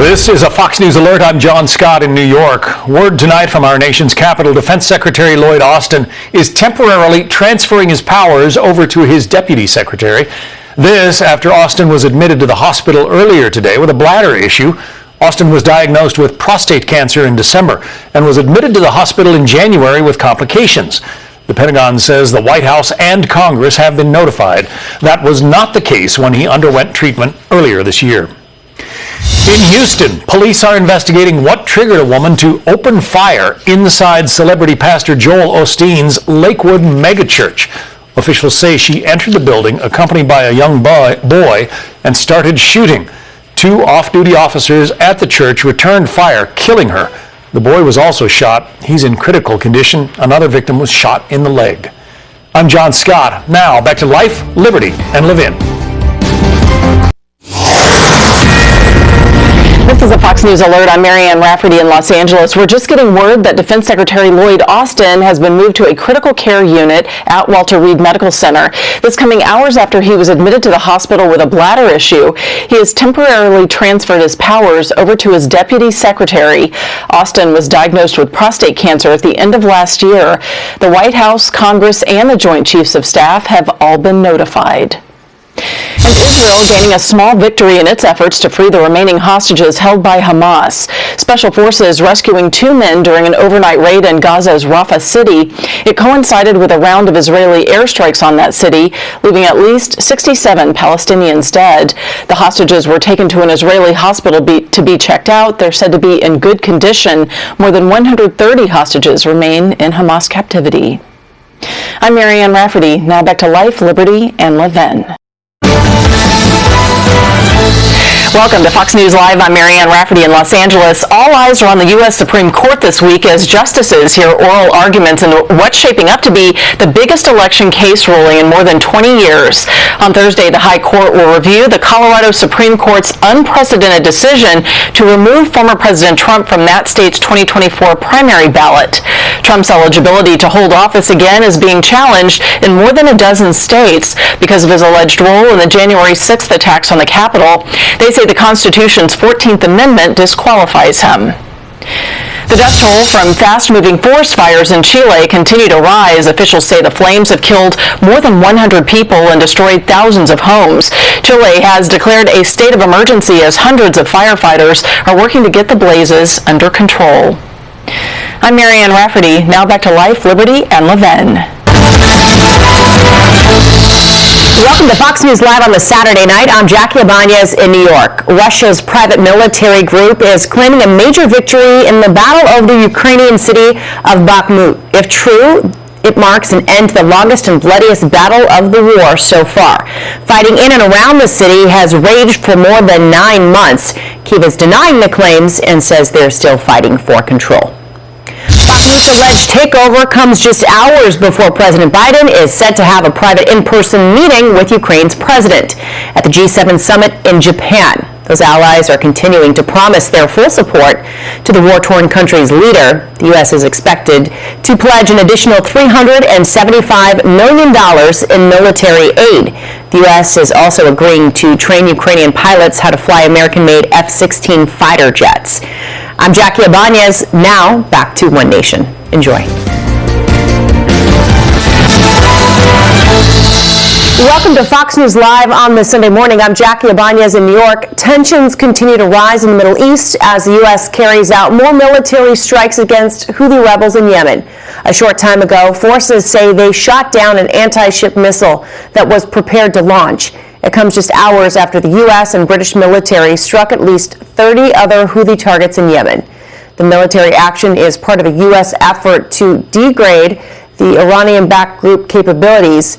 This is a Fox News Alert. I'm John Scott in New York. Word tonight from our nation's capital. Defense Secretary Lloyd Austin is temporarily transferring his powers over to his deputy secretary. This after Austin was admitted to the hospital earlier today with a bladder issue. Austin was diagnosed with prostate cancer in December and was admitted to the hospital in January with complications. The Pentagon says the White House and Congress have been notified. That was not the case when he underwent treatment earlier this year. In Houston, police are investigating what triggered a woman to open fire inside celebrity pastor Joel Osteen's Lakewood megachurch. Officials say she entered the building accompanied by a young boy and started shooting. Two off-duty officers at the church returned fire, killing her. The boy was also shot. He's in critical condition. Another victim was shot in the leg. I'm John Scott. Now back to Life, Liberty, and Live In. This is a Fox News Alert. I'm Marianne Rafferty in Los Angeles. We're just getting word that Defense Secretary Lloyd Austin has been moved to a critical care unit at Walter Reed Medical Center. This coming hours after he was admitted to the hospital with a bladder issue. He has temporarily transferred his powers over to his deputy secretary. Austin was diagnosed with prostate cancer at the end of last year. The White House, Congress, and the Joint Chiefs of Staff have all been notified. And Israel gaining a small victory in its efforts to free the remaining hostages held by Hamas. Special forces rescuing two men during an overnight raid in Gaza's Rafah city. It coincided with a round of Israeli airstrikes on that city, leaving at least 67 Palestinians dead. The hostages were taken to an Israeli hospital to be checked out. They're said to be in good condition. More than 130 hostages remain in Hamas captivity. I'm Marianne Rafferty. Now back to Life, Liberty, and Live In. Welcome to Fox News Live. I'm Marianne Rafferty in Los Angeles. All eyes are on the U.S. Supreme Court this week as justices hear oral arguments in what's shaping up to be the biggest election case ruling in more than 20 years. On Thursday, the High Court will review the Colorado Supreme Court's unprecedented decision to remove former President Trump from that state's 2024 primary ballot. Trump's eligibility to hold office again is being challenged in more than a dozen states because of his alleged role in the January 6th attacks on the Capitol. They say the Constitution's 14th Amendment disqualifies him. The death toll from fast-moving forest fires in Chile continue to rise. Officials say the flames have killed more than 100 people and destroyed thousands of homes. Chile has declared a state of emergency as hundreds of firefighters are working to get the blazes under control. I'm Marianne Rafferty. Now back to Life, Liberty, and Live In. Welcome to Fox News Live on the Saturday night. I'm Jackie Ibanez in New York. Russia's private military group is claiming a major victory in the battle over the Ukrainian city of Bakhmut. If true, it marks an end to the longest and bloodiest battle of the war so far. Fighting in and around the city has raged for more than 9 months. Kyiv is denying the claims and says they're still fighting for control. Bakhmut's alleged takeover comes just hours before President Biden is set to have a private in-person meeting with Ukraine's president at the G7 summit in Japan. Those allies are continuing to promise their full support to the war-torn country's leader. The U.S. is expected to pledge an additional $375 million in military aid. The U.S. is also agreeing to train Ukrainian pilots how to fly American-made F-16 fighter jets. I'm Jackie Ibanez. Now, back to One Nation. Enjoy. Welcome to Fox News Live on this Sunday morning. I'm Jackie Ibanez in New York. Tensions continue to rise in the Middle East as the U.S. carries out more military strikes against Houthi rebels in Yemen. A short time ago, forces say they shot down an anti-ship missile that was prepared to launch. It comes just hours after the U.S. and British military struck at least 30 other Houthi targets in Yemen. The military action is part of a U.S. effort to degrade the Iranian-backed group capabilities.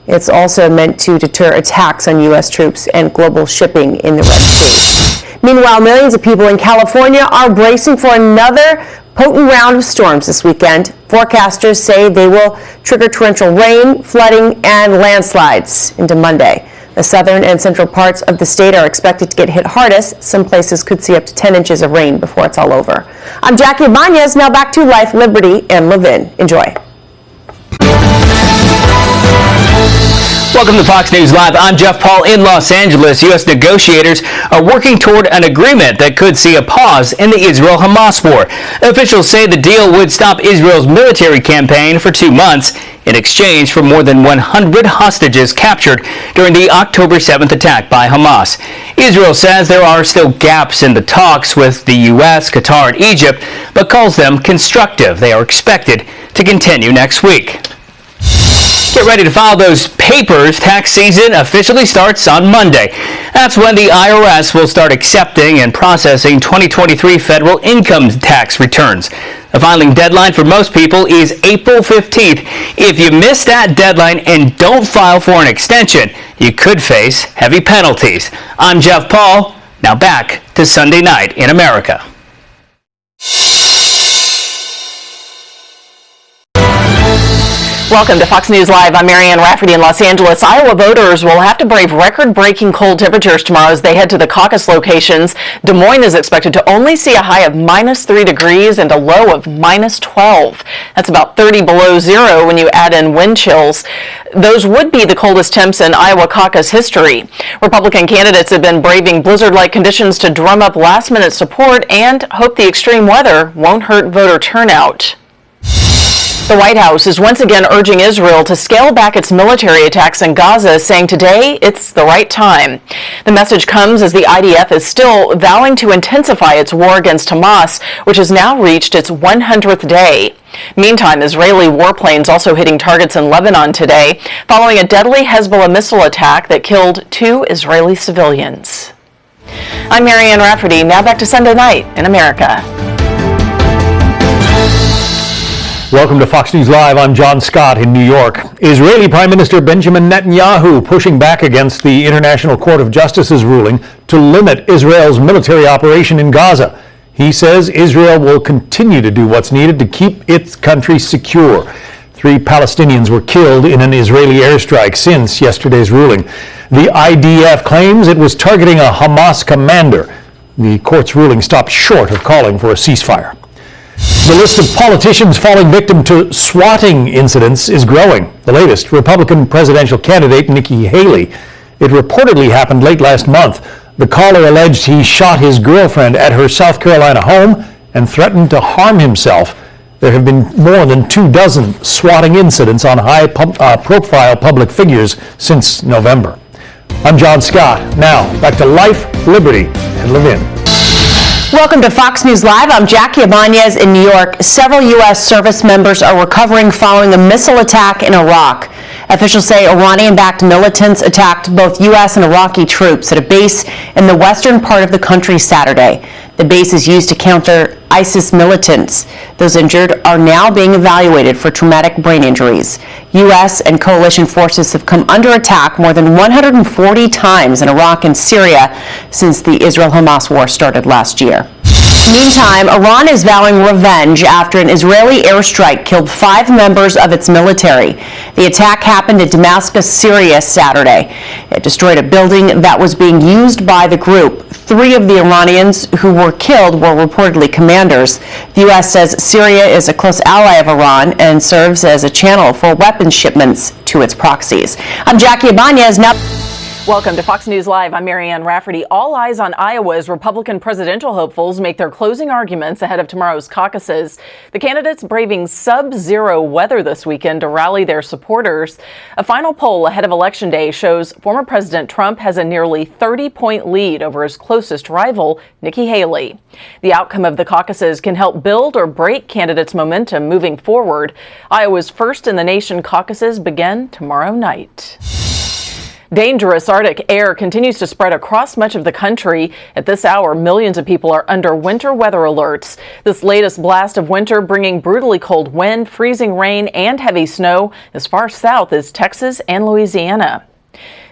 It's also meant to deter attacks on U.S. troops and global shipping in the Red Sea. Meanwhile, millions of people in California are bracing for another potent round of storms this weekend. Forecasters say they will trigger torrential rain, flooding, and landslides into Monday. The southern and central parts of the state are expected to get hit hardest. Some places could see up to 10 inches of rain before it's all over. I'm Jackie Ibanez. Now back to Life, Liberty, and Live In. Enjoy. Welcome to Fox News Live. I'm Jeff Paul in Los Angeles. U.S. negotiators are working toward an agreement that could see a pause in the Israel-Hamas war. Officials say the deal would stop Israel's military campaign for 2 months in exchange for more than 100 hostages captured during the October 7th attack by Hamas. Israel says there are still gaps in the talks with the U.S., Qatar, and Egypt, but calls them constructive. They are expected to continue next week. Get ready to file those papers. Tax season officially starts on Monday. That's when the IRS will start accepting and processing 2023 federal income tax returns. The filing deadline for most people is April 15th. If you miss that deadline and don't file for an extension, you could face heavy penalties. I'm Jeff Paul. Now back to Sunday Night in America. Welcome to Fox News Live. I'm Marianne Rafferty in Los Angeles. Iowa voters will have to brave record-breaking cold temperatures tomorrow as they head to the caucus locations. Des Moines is expected to only see a high of -3 degrees and a low of -12. That's about 30 below zero when you add in wind chills. Those would be the coldest temps in Iowa caucus history. Republican candidates have been braving blizzard-like conditions to drum up last-minute support and hope the extreme weather won't hurt voter turnout. The White House is once again urging Israel to scale back its military attacks in Gaza, saying today it's the right time. The message comes as the IDF is still vowing to intensify its war against Hamas, which has now reached its 100th day. Meantime, Israeli warplanes also hitting targets in Lebanon today, following a deadly Hezbollah missile attack that killed 2 Israeli civilians. I'm Marianne Rafferty. Now back to Sunday Night in America. Welcome to Fox News Live. I'm John Scott in New York. Israeli Prime Minister Benjamin Netanyahu pushing back against the International Court of Justice's ruling to limit Israel's military operation in Gaza. He says Israel will continue to do what's needed to keep its country secure. 3 Palestinians were killed in an Israeli airstrike since yesterday's ruling. The IDF claims it was targeting a Hamas commander. The court's ruling stopped short of calling for a ceasefire. The list of politicians falling victim to swatting incidents is growing. The latest, Republican presidential candidate Nikki Haley. It reportedly happened late last month. The caller alleged he shot his girlfriend at her South Carolina home and threatened to harm himself. There have been more than 24 swatting incidents on high-profile public figures since November. I'm John Scott. Now, back to life, liberty, and Levin. Welcome to Fox News Live. I'm Jackie Ibanez in New York. Several U.S. service members are recovering following a missile attack in Iraq. Officials say Iranian-backed militants attacked both U.S. and Iraqi troops at a base in the western part of the country Saturday. The base is used to counter ISIS militants. Those injured are now being evaluated for traumatic brain injuries. U.S. and coalition forces have come under attack more than 140 times in Iraq and Syria since the Israel-Hamas war started last year. Meantime, Iran is vowing revenge after an Israeli airstrike killed 5 members of its military. The attack happened in Damascus, Syria, Saturday. It destroyed a building that was being used by the group. 3 of the Iranians who were killed were reportedly commanders. The U.S. says Syria is a close ally of Iran and serves as a channel for weapons shipments to its proxies. I'm Jackie Ibanez. Now. Welcome to Fox News Live. I'm Marianne Rafferty. All eyes on Iowa as Republican presidential hopefuls make their closing arguments ahead of tomorrow's caucuses. The candidates braving sub-zero weather this weekend to rally their supporters. A final poll ahead of Election Day shows former President Trump has a nearly 30-point lead over his closest rival, Nikki Haley. The outcome of the caucuses can help build or break candidates' momentum moving forward. Iowa's first in the nation caucuses begin tomorrow night. Dangerous Arctic air continues to spread across much of the country. At this hour, millions of people are under winter weather alerts. This latest blast of winter bringing brutally cold wind, freezing rain, and heavy snow as far south as Texas and Louisiana.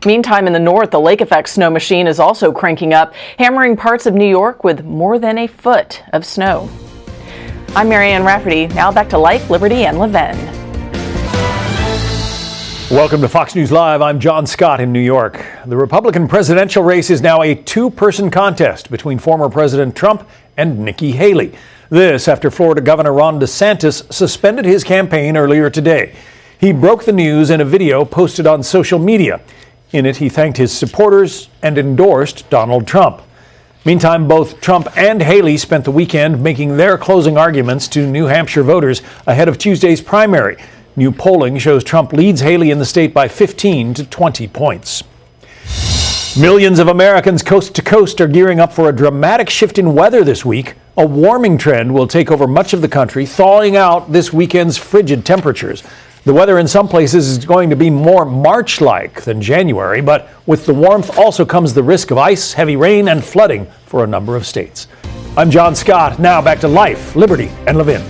Meantime, in the north, the lake effect snow machine is also cranking up, hammering parts of New York with more than a foot of snow. I'm Marianne Rafferty. Now back to life, liberty, and Levin. Welcome to Fox News Live. I'm John Scott in New York. The Republican presidential race is now a 2-person contest between former President Trump and Nikki Haley. This after Florida Governor Ron DeSantis suspended his campaign earlier today. He broke the news in a video posted on social media. In it, he thanked his supporters and endorsed Donald Trump. Meantime, both Trump and Haley spent the weekend making their closing arguments to New Hampshire voters ahead of Tuesday's primary. New polling shows Trump leads Haley in the state by 15 to 20 points. Millions of Americans coast to coast are gearing up for a dramatic shift in weather this week. A warming trend will take over much of the country, thawing out this weekend's frigid temperatures. The weather in some places is going to be more March-like than January, but with the warmth also comes the risk of ice, heavy rain, and flooding for a number of states. I'm John Scott. Now back to Life, Liberty, and Levin.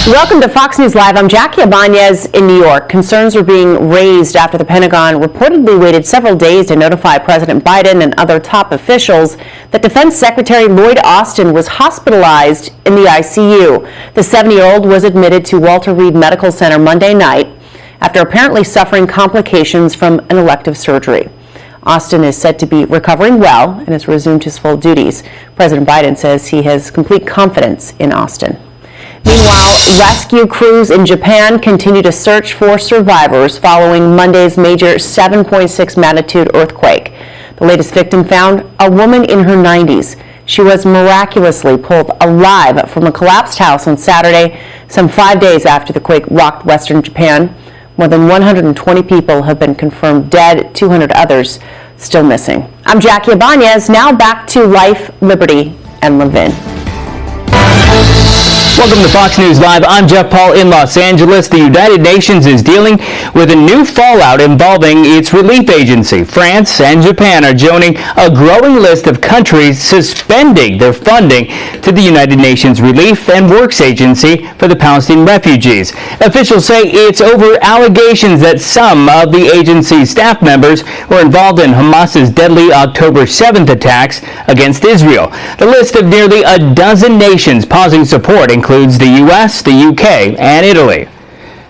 Welcome to Fox News Live. I'm Jackie Ibanez in New York. Concerns are being raised after the Pentagon reportedly waited several days to notify President Biden and other top officials that Defense Secretary Lloyd Austin was hospitalized in the ICU. The 70-year-old was admitted to Walter Reed Medical Center Monday night after apparently suffering complications from an elective surgery. Austin is said to be recovering well and has resumed his full duties. President Biden says he has complete confidence in Austin. Meanwhile, rescue crews in Japan continue to search for survivors following Monday's major 7.6 magnitude earthquake. The latest victim found a woman in her 90s. She was miraculously pulled alive from a collapsed house on Saturday, some 5 days after the quake rocked western Japan. More than 120 people have been confirmed dead, 200 others still missing. I'm Jackie Ibanez. Now back to Life, Liberty, and Levin. Welcome to Fox News Live. I'm Jeff Paul in Los Angeles. The United Nations is dealing with a new fallout involving its relief agency. France and Japan are joining a growing list of countries suspending their funding to the United Nations Relief and Works Agency for the Palestinian refugees. Officials say it's over allegations that some of the agency's staff members were involved in Hamas's deadly October 7th attacks against Israel. The list of nearly a dozen nations pausing support includes the U.S., the U.K., and Italy.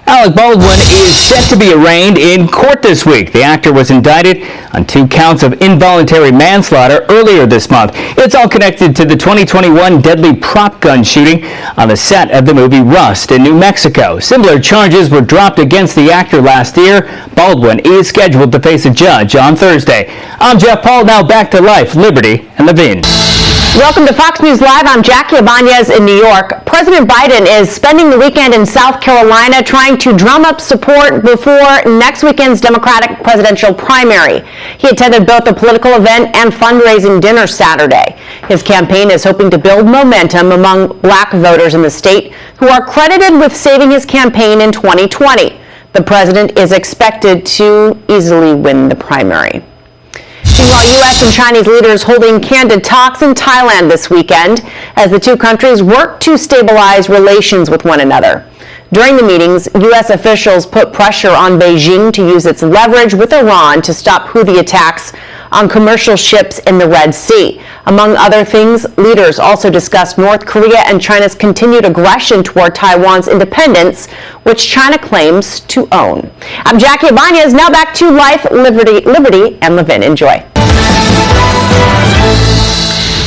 Alec Baldwin is set to be arraigned in court this week. The actor was indicted on 2 counts of involuntary manslaughter earlier this month. It's all connected to the 2021 deadly prop gun shooting on the set of the movie Rust in New Mexico. Similar charges were dropped against the actor last year. Baldwin is scheduled to face a judge on Thursday. I'm Jeff Paul. Now back to Life, Liberty, and Levin. Welcome to Fox News Live. I'm Jackie Ibanez in New York. President Biden is spending the weekend in South Carolina trying to drum up support before next weekend's Democratic presidential primary. He attended both a political event and fundraising dinner Saturday. His campaign is hoping to build momentum among black voters in the state who are credited with saving his campaign in 2020. The president is expected to easily win the primary. Meanwhile, U.S. and Chinese leaders holding candid talks in Thailand this weekend as the two countries work to stabilize relations with one another. During the meetings, U.S. officials put pressure on Beijing to use its leverage with Iran to stop Houthi attacks on commercial ships in the Red Sea. Among other things, leaders also discussed North Korea and China's continued aggression toward Taiwan's independence, which China claims to own. I'm Jackie Ibanez. Now back to Life, Liberty, and Levin. Enjoy.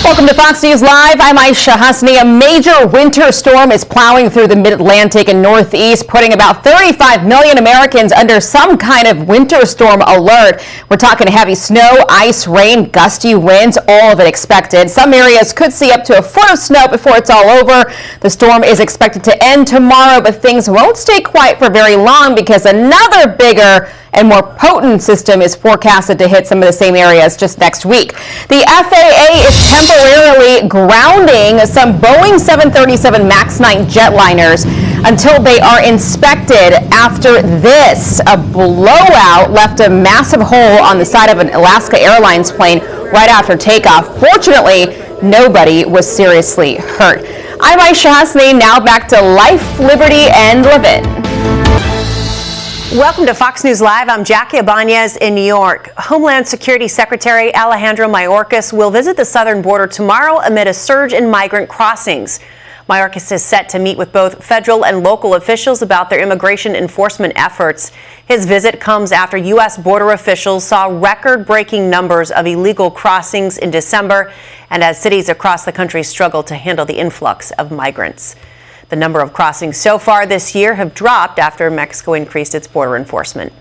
Welcome to Fox News Live. I'm Aisha Hasni. A major winter storm is plowing through the mid-Atlantic and Northeast, putting about 35 million Americans under some kind of winter storm alert. We're talking heavy snow, ice, rain, gusty winds, all of it expected. Some areas could see up to a foot of snow before it's all over. The storm is expected to end tomorrow, but things won't stay quiet for very long because another bigger and more potent system is forecasted to hit some of the same areas just next week. The FAA is temporarily grounding some Boeing 737 MAX 9 jetliners until they are inspected after this. A blowout left a massive hole on the side of an Alaska Airlines plane right after takeoff. Fortunately, nobody was seriously hurt. I'm Aisha Hasni. Now back to Life, Liberty, and Levin. Welcome to Fox News Live. I'm Jackie Ibanez in New York. Homeland Security Secretary Alejandro Mayorkas will visit the southern border tomorrow amid a surge in migrant crossings. Mayorkas is set to meet with both federal and local officials about their immigration enforcement efforts. His visit comes after U.S. border officials saw record-breaking numbers of illegal crossings in December and as cities across the country struggle to handle the influx of migrants. The The number of crossings so far this year have dropped after Mexico increased its border enforcement.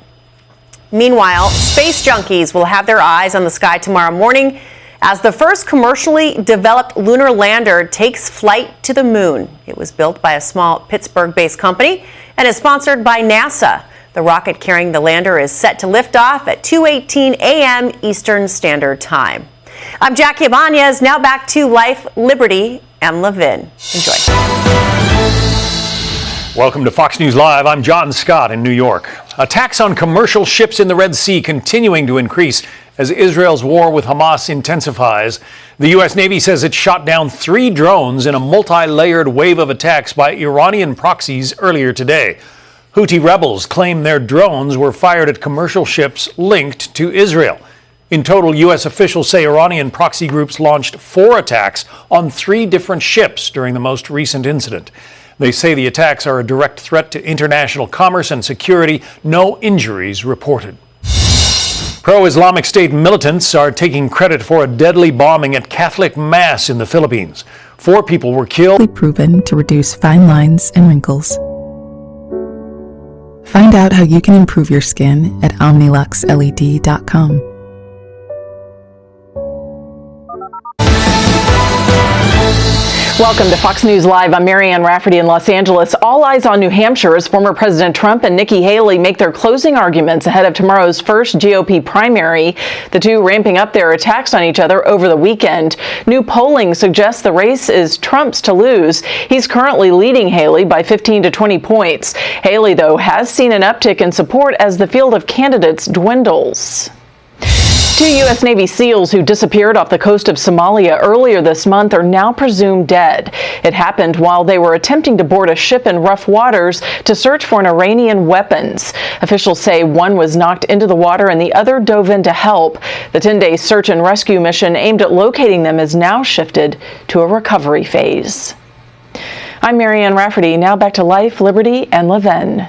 Meanwhile, space junkies will have their eyes on the sky tomorrow morning as the first commercially developed lunar lander takes flight to the moon. It was built by a small Pittsburgh-based company and is sponsored by NASA. The rocket carrying the lander is set to lift off at 2:18 a.m. Eastern Standard Time. I'm Jackie Ibanez. Now back to Life, Liberty, and Levin. Enjoy. Welcome to Fox News Live. I'm John Scott in New York. Attacks on commercial ships in the Red Sea continuing to increase as Israel's war with Hamas intensifies. The U.S. Navy says it shot down 3 drones in a multi-layered wave of attacks by Iranian proxies earlier today. Houthi rebels claim their drones were fired at commercial ships linked to Israel. In total, U.S. officials say Iranian proxy groups launched 4 attacks on 3 different ships during the most recent incident. They say the attacks are a direct threat to international commerce and security. No injuries reported. Pro-Islamic State militants are taking credit for a deadly bombing at Catholic Mass in the Philippines. 4 people were killed. Proven to reduce fine lines and wrinkles. Find out how you can improve your skin at OmniluxLED.com. Welcome to Fox News Live. I'm Marianne Rafferty in Los Angeles. All eyes on New Hampshire as former President Trump and Nikki Haley make their closing arguments ahead of tomorrow's first GOP primary. The two ramping up their attacks on each other over the weekend. New polling suggests the race is Trump's to lose. He's currently leading Haley by 15 to 20 points. Haley, though, has seen an uptick in support as the field of candidates dwindles. 2 U.S. Navy SEALs who disappeared off the coast of Somalia earlier this month are now presumed dead. It happened while they were attempting to board a ship in rough waters to search for Iranian weapons. Officials say one was knocked into the water and the other dove in to help. The 10-day search and rescue mission aimed at locating them is now shifted to a recovery phase. I'm Marianne Rafferty. Now back to Life, Liberty, and Levin.